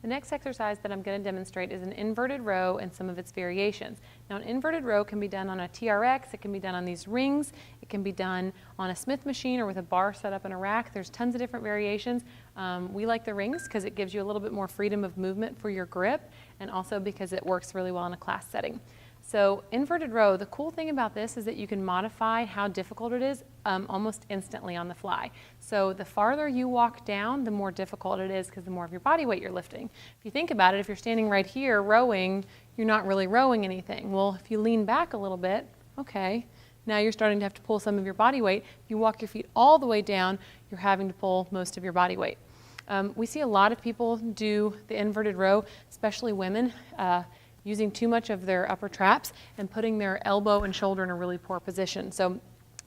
The next exercise that I'm going to demonstrate is an inverted row and some of its variations. Now, an inverted row can be done on a TRX, it can be done on these rings, it can be done on a Smith machine or with a bar set up in a rack. There's tons of different variations. We like the rings because it gives you a little bit more freedom of movement for your grip, and also because it works really well in a class setting. So inverted row, the cool thing about this is that you can modify how difficult it is almost instantly on the fly. So the farther you walk down, the more difficult it is because the more of your body weight you're lifting. If you think about it, if you're standing right here rowing, you're not really rowing anything. Well, if you lean back a little bit, okay, now you're starting to have to pull some of your body weight. If you walk your feet all the way down, you're having to pull most of your body weight. We see a lot of people do the inverted row, especially women, using too much of their upper traps and putting their elbow and shoulder in a really poor position. So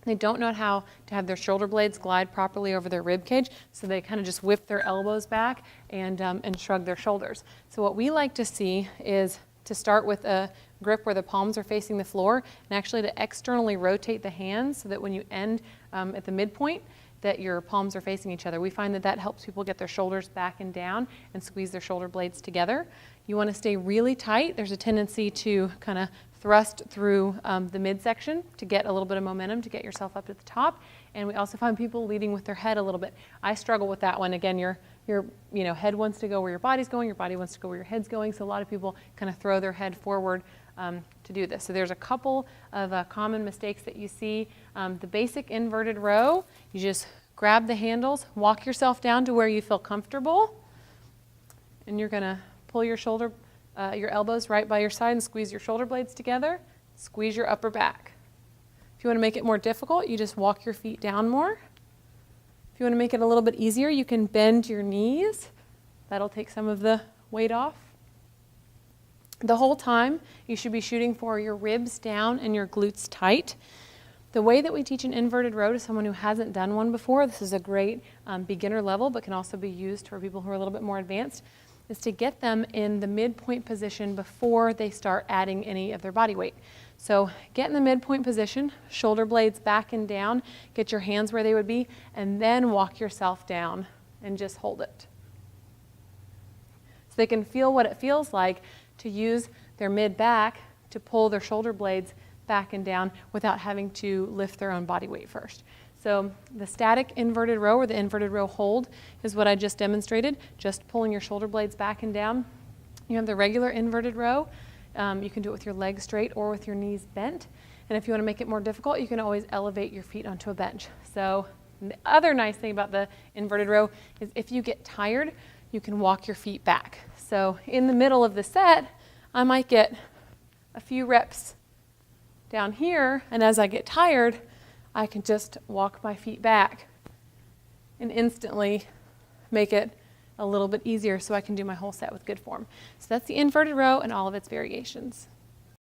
they don't know how to have their shoulder blades glide properly over their rib cage, so they kind of just whip their elbows back and shrug their shoulders. So what we like to see is to start with a grip where the palms are facing the floor, and actually to externally rotate the hands so that when you end at the midpoint, that your palms are facing each other. We find that that helps people get their shoulders back and down and squeeze their shoulder blades together. You want to stay really tight. There's a tendency to kind of thrust through the midsection to get a little bit of momentum to get yourself up to the top. And we also find people leading with their head a little bit. I struggle with that one. Again, your head wants to go where your body's going, your body wants to go where your head's going. So a lot of people kind of throw their head forward to do this. So there's a couple of common mistakes that you see. The basic inverted row, you just grab the handles, walk yourself down to where you feel comfortable, and you're going to pull your your elbows right by your side and squeeze your shoulder blades together. Squeeze your upper back. If you want to make it more difficult, you just walk your feet down more. If you want to make it a little bit easier, you can bend your knees. That'll take some of the weight off. The whole time, you should be shooting for your ribs down and your glutes tight. The way that we teach an inverted row to someone who hasn't done one before, this is a great beginner level, but can also be used for people who are a little bit more advanced, is to get them in the midpoint position before they start adding any of their body weight. So get in the midpoint position, shoulder blades back and down, get your hands where they would be, and then walk yourself down and just hold it. So they can feel what it feels like to use their mid-back to pull their shoulder blades back and down without having to lift their own body weight first. So the static inverted row or the inverted row hold is what I just demonstrated, just pulling your shoulder blades back and down. You have the regular inverted row. You can do it with your legs straight or with your knees bent. And if you want to make it more difficult, you can always elevate your feet onto a bench. So the other nice thing about the inverted row is if you get tired, you can walk your feet back. So in the middle of the set, I might get a few reps down here, and as I get tired, I can just walk my feet back and instantly make it a little bit easier so I can do my whole set with good form. So that's the inverted row and all of its variations.